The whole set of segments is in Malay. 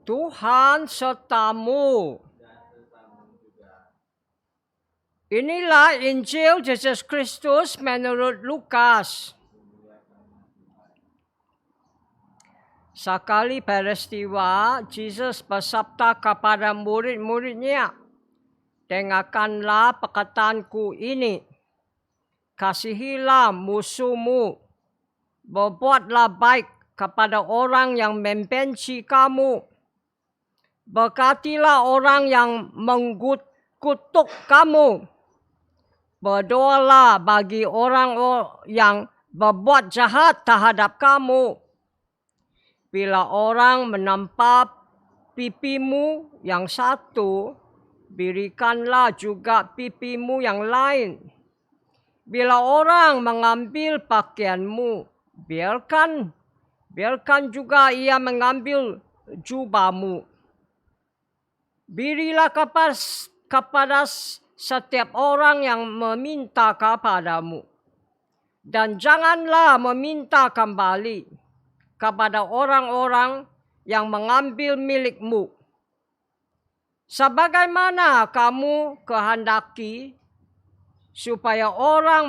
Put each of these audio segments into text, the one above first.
Tuhan sertamu. Inilah Injil Yesus Kristus menurut Lukas. Sekali peristiwa, Yesus bersabda kepada murid-muridnya, "Dengarkanlah perkataanku ini, kasihilah musuhmu, berbuatlah baik kepada orang yang membenci kamu, berkatilah orang yang mengutuk kamu, berdoalah bagi orang yang berbuat jahat terhadap kamu. Bila orang menampak pipimu yang satu, berikanlah juga pipimu yang lain. Bila orang mengambil pakaianmu, biarkan juga ia mengambil jubahmu. Berilah kepada setiap orang yang meminta kepadamu, dan janganlah meminta kembali kepada orang-orang yang mengambil milikmu. Sebagaimana kamu kehendaki supaya orang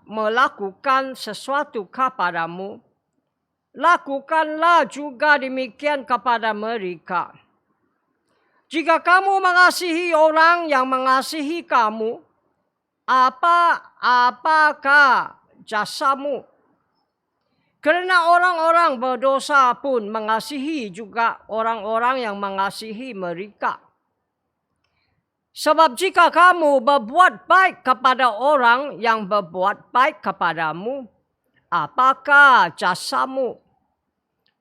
melakukan sesuatu kepadamu, lakukanlah juga demikian kepada mereka. Jika kamu mengasihi orang yang mengasihi kamu, apakah jasamu? Kerana orang-orang berdosa pun mengasihi juga orang-orang yang mengasihi mereka. Sebab jika kamu berbuat baik kepada orang yang berbuat baik kepadamu, apakah jasamu?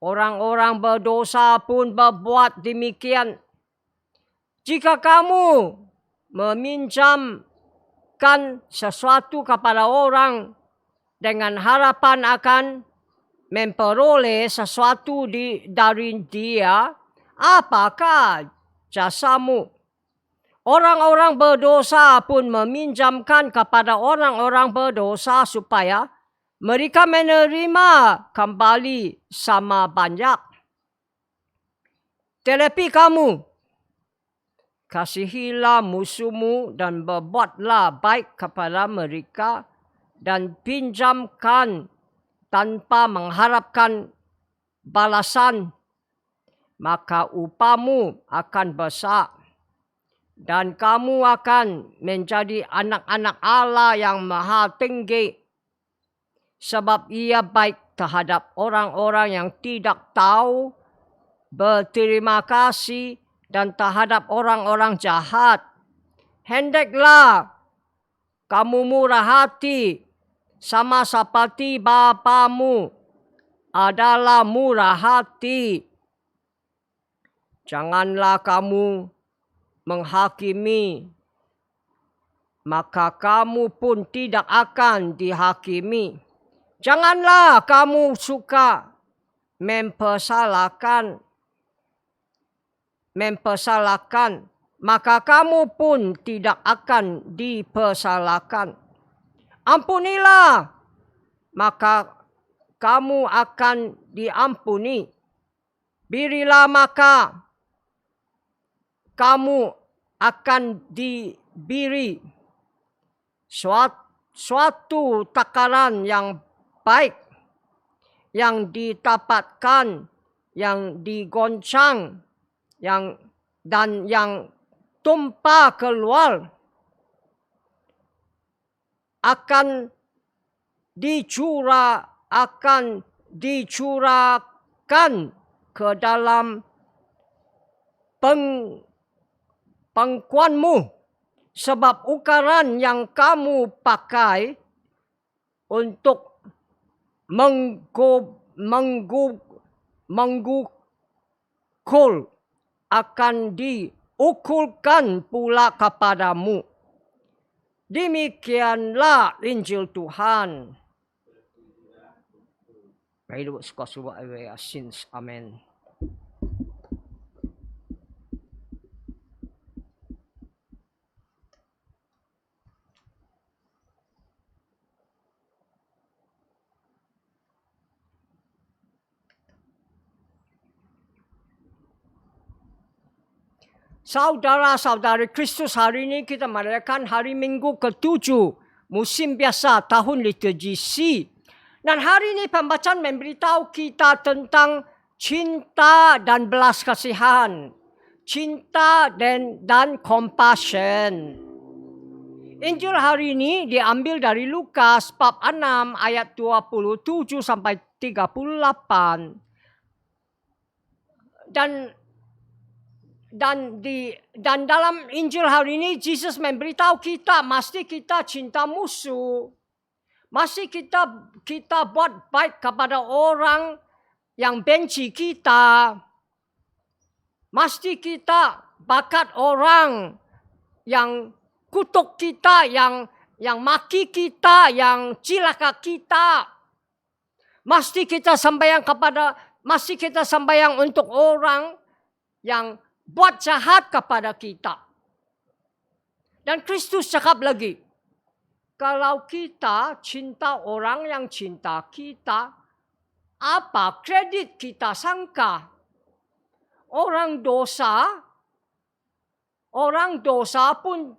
Orang-orang berdosa pun berbuat demikian. Jika kamu meminjamkan sesuatu kepada orang dengan harapan akan memperoleh sesuatu dari dia, apakah jasamu? Orang-orang berdosa pun meminjamkan kepada orang-orang berdosa supaya mereka menerima kembali sama banyak. Tetapi kamu, kasihilah musuhmu dan berbuatlah baik kepada mereka, dan pinjamkan tanpa mengharapkan balasan, maka upahmu akan besar, dan kamu akan menjadi anak-anak Allah yang Maha Tinggi, sebab Ia baik terhadap orang-orang yang tidak tahu berterima kasih dan terhadap orang-orang jahat. Hendaklah kamu murah hati, sama seperti Bapamu adalah murah hati. Janganlah kamu menghakimi, maka kamu pun tidak akan dihakimi. Janganlah kamu suka mempersalahkan, maka kamu pun tidak akan dipersalahkan. Ampunilah, maka kamu akan diampuni. Berilah, maka kamu akan diberi. Suatu takaran yang baik, yang didapatkan, yang digoncang, dan yang tumpah keluar, akan dicurahkan ke dalam pangkuanmu, sebab ukuran yang kamu pakai untuk mengukur akan diukurkan pula kepadamu. Demikianlah Injil Tuhan. May the words of God away our sins. Amen. Saudara-saudari Kristus, hari ini kita merayakan hari Minggu ke-7, musim biasa tahun liturgi C. Dan hari ini pembacaan memberitahu kita tentang cinta dan belas kasihan. Cinta dan compassion. Injil hari ini diambil dari Lukas bab 6 ayat 27 sampai 38. Dan dalam Injil hari ini Yesus memberitahu kita mesti kita cinta musuh. Mesti kita buat baik kepada orang yang benci kita. Mesti kita bakat orang yang kutuk kita, yang maki kita, yang cilaka kita. Mesti kita sembahyang untuk orang yang buat jahat kepada kita. Dan Kristus cakap lagi, kalau kita cinta orang yang cinta kita, apa kredit kita sangka? Orang dosa pun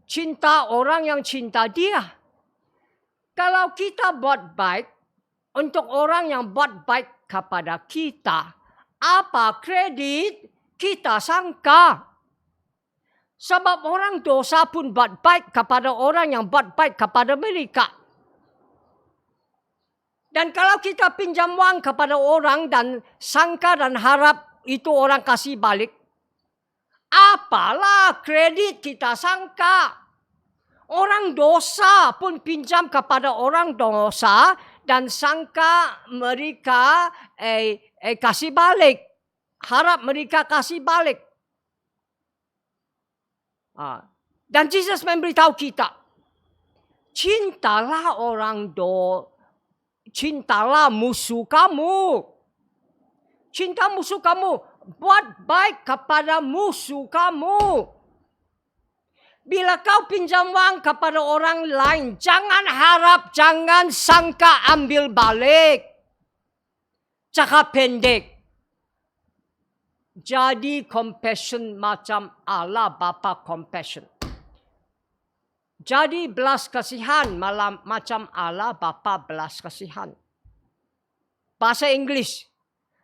cinta orang yang cinta dia. Kalau kita buat baik untuk orang yang buat baik kepada kita, apa kredit kita sangka? Sebab orang dosa pun buat baik kepada orang yang buat baik kepada mereka. Dan kalau kita pinjam wang kepada orang dan sangka dan harap itu orang kasih balik, apalah kredit kita sangka? Orang dosa pun pinjam kepada orang dosa dan sangka mereka kasih balik. Harap mereka kasih balik. Dan Yesus memberitahu kita, cintalah cintalah musuh kamu. Cinta musuh kamu. Buat baik kepada musuh kamu. Bila kau pinjam wang kepada orang lain, jangan harap, jangan sangka ambil balik. Cakap pendek. Jadi compassion macam Allah Bapa compassion. Jadi belas kasihan macam Allah Bapa belas kasihan. Bahasa Inggris.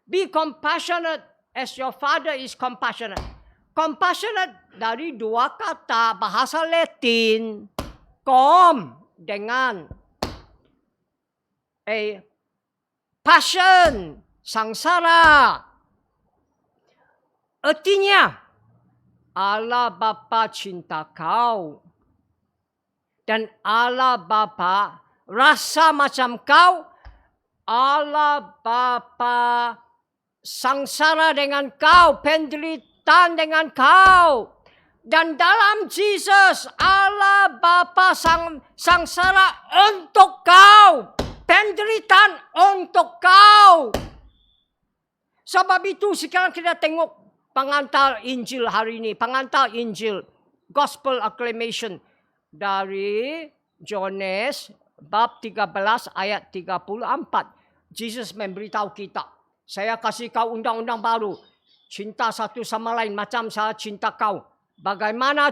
Be compassionate as your Father is compassionate. Compassionate dari dua kata bahasa Latin. Dengan passion, sangsara. Artinya, Allah Bapa cinta kau. Dan Allah Bapa rasa macam kau. Allah Bapa sangsara dengan kau, penderitaan dengan kau. Dan dalam Yesus, Allah Bapa sangsara untuk kau. Penderitaan untuk kau. Sebab itu sekarang kita tengok pengantar Injil hari ini. Pengantar Injil, Gospel Acclamation dari Yohanes bab 13 ayat 34. Yesus memberitahu kita, saya kasih kau undang-undang baru. Cinta satu sama lain macam saya cinta kau. Bagaimana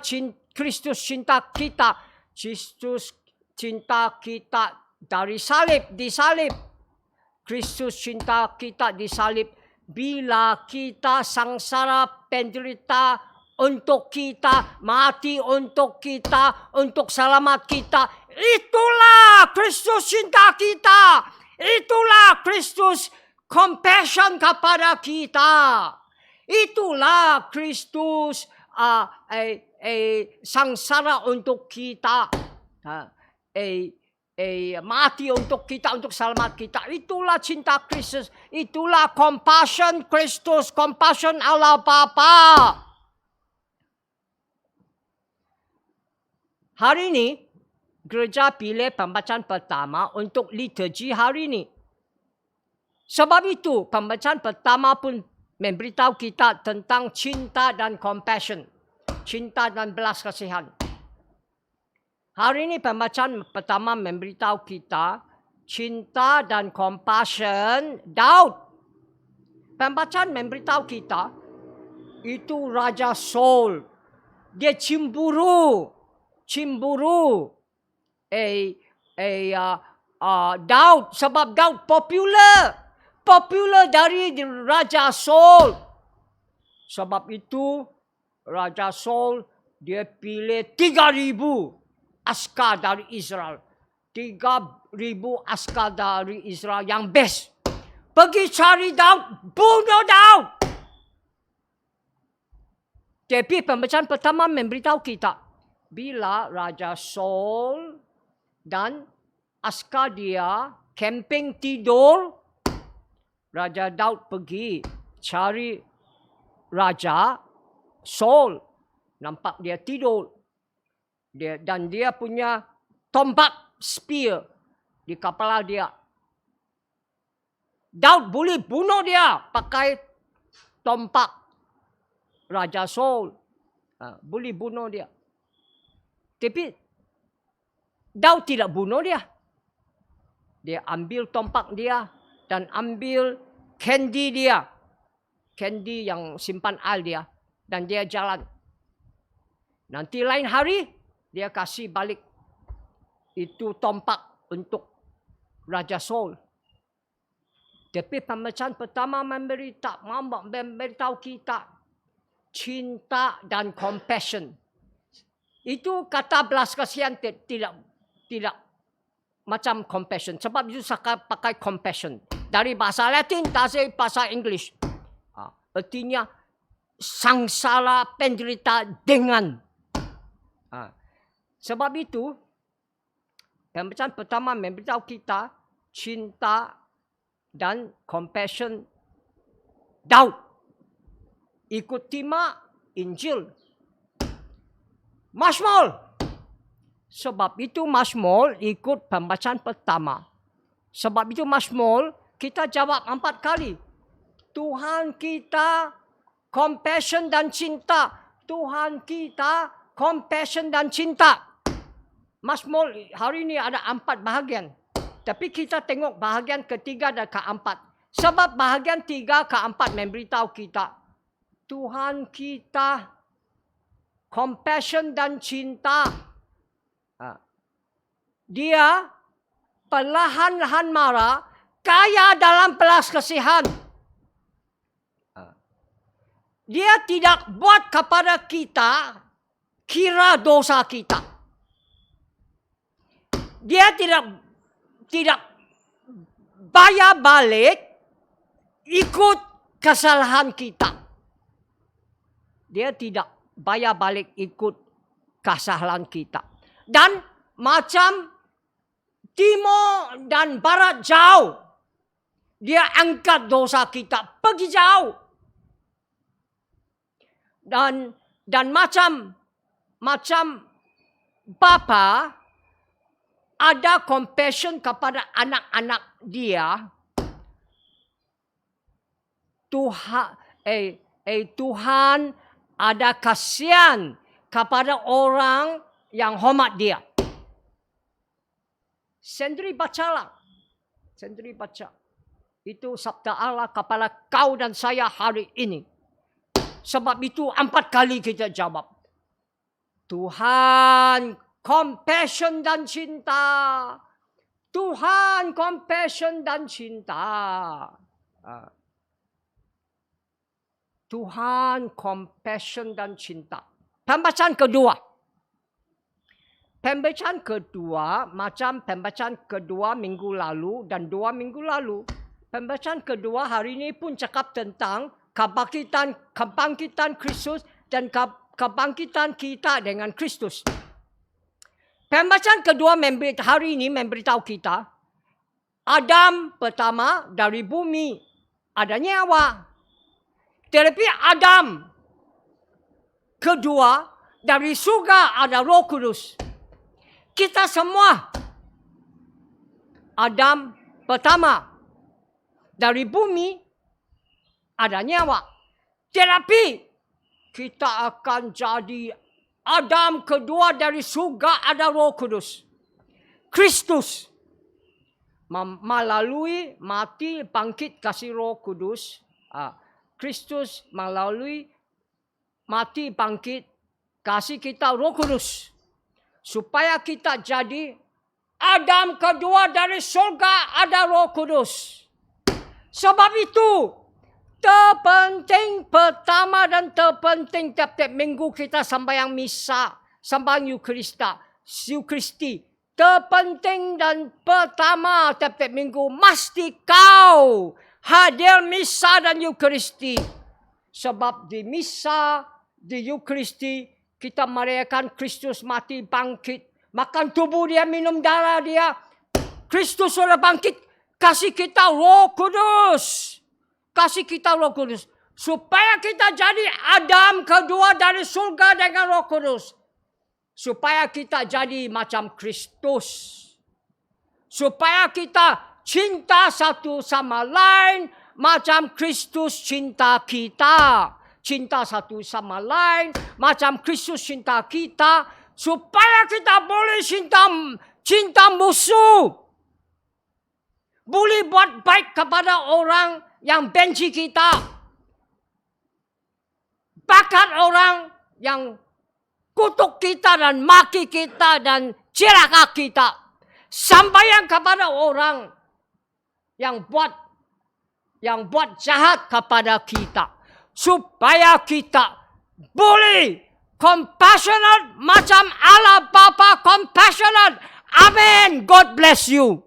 Kristus cinta kita? Kristus cinta kita dari salib, disalib. Kristus cinta kita disalib. Bila kita sangsara penderita untuk kita, mati untuk kita, untuk selamat kita. Itulah Kristus cinta kita. Itulah Kristus compassion kepada kita. Itulah Kristus sangsara untuk kita. Mati untuk kita, untuk selamat kita. Itulah cinta Kristus. Itulah compassion Kristus, compassion Allah Bapa. Hari ini, gereja pilih pembacaan pertama untuk liturgi hari ini. Sebab itu, pembacaan pertama pun memberitahu kita tentang cinta dan compassion. Cinta dan belas kasihan. Hari ini pembacaan pertama memberitahu kita cinta dan compassion Daud. Pembacaan memberitahu kita Itu Raja Saul. Dia cemburu. Daud. Sebab Daud popular dari Raja Saul. Sebab itu Raja Saul dia pilih 3,000 askar dari Israel. 3,000 askar dari Israel yang best. Pergi cari Daud, bunuh Daud. Tapi pembacaan pertama memberitahu kita, bila Raja Saul dan askar dia camping tidur, Raja Daud pergi cari Raja Saul. Nampak dia tidur. Dan dia punya tombak spear di kepala dia. Daud boleh bunuh dia pakai tombak Raja Saul. Boleh bunuh dia. Tapi Daud tidak bunuh dia. Dia ambil tombak dia dan ambil candy dia. Candy yang simpan air dia. Dan dia jalan. Nanti lain hari, dia kasih balik itu tombak untuk Raja Saul. Tapi pembacaan pertama memberitahu kita cinta dan compassion. Itu kata belas kasihan tidak macam compassion. Sebab itu saya pakai compassion. Dari bahasa Latin dari bahasa English. Artinya sangsara penderita dengan. Sebab itu pembacaan pertama memberitahu kita cinta dan compassion Daud. Ikut tema Injil. Mazmur. Sebab itu Mazmur ikut pembacaan pertama. Sebab itu Mazmur kita jawab 4 kali. Tuhan kita compassion dan cinta. Tuhan kita compassion dan cinta. Mazmur hari ini ada 4 bahagian. Tapi kita tengok bahagian ketiga dan keempat. Sebab bahagian 3 ke 4 memberitahu kita. Tuhan kita compassion dan cinta. Dia perlahan-lahan marah, kaya dalam belas kasihan. Dia tidak buat kepada kita kira dosa kita. Dia tidak bayar balik ikut kesalahan kita. Dia tidak bayar balik ikut kesalahan kita. Dan macam timur dan barat jauh, dia angkat dosa kita pergi jauh. Dan macam bapa ada compassion kepada anak-anak dia. Tuhan ada kasihan kepada orang yang hormat dia. Sendiri bacalah. Sendiri baca. Itu sabda Allah kepada kau dan saya hari ini. Sebab itu 4 kali kita jawab. Tuhan compassion dan cinta. Tuhan compassion dan cinta. Tuhan compassion dan cinta. Pembacaan kedua. Pembacaan kedua macam pembacaan kedua minggu lalu dan 2 minggu lalu. Pembacaan kedua hari ini pun cakap tentang kebangkitan Kristus dan kebangkitan kita dengan Kristus. Pembacaan kedua hari ini memberitahu kita, Adam pertama dari bumi ada nyawa. Tetapi Adam kedua dari surga ada Roh Kudus. Kita semua Adam pertama dari bumi ada nyawa. Tetapi kita akan jadi Adam kedua dari surga ada Roh Kudus. Kristus melalui mati bangkit kasih Roh Kudus. Kristus melalui mati, bangkit, kasih kita Roh Kudus. Supaya kita jadi Adam kedua dari surga, ada Roh Kudus. Sebab itu, terpenting pertama dan terpenting tiap-tiap minggu kita sembahyang misa, sembahyang Eucharisti. Terpenting dan pertama tiap-tiap minggu mesti kau hadir misa dan Eucharisti. Sebab di misa, di Eucharisti, kita merayakan Kristus mati bangkit. Makan tubuh dia, minum darah dia. Kristus sudah bangkit. Kasih kita Roh Kudus. Kasih kita Roh Kudus. Supaya kita jadi Adam kedua dari surga dengan Roh Kudus. Supaya kita jadi macam Kristus. Supaya kita cinta satu sama lain macam Kristus cinta kita. Cinta satu sama lain macam Kristus cinta kita. Supaya kita boleh cinta musuh. Boleh buat baik kepada orang yang benci kita. Bahkan orang yang kutuk kita dan maki kita dan celaka kita. Sampaikan kepada orang yang buat jahat kepada kita. Supaya kita boleh compassionate macam Allah Bapa compassionate. Amen. God bless you.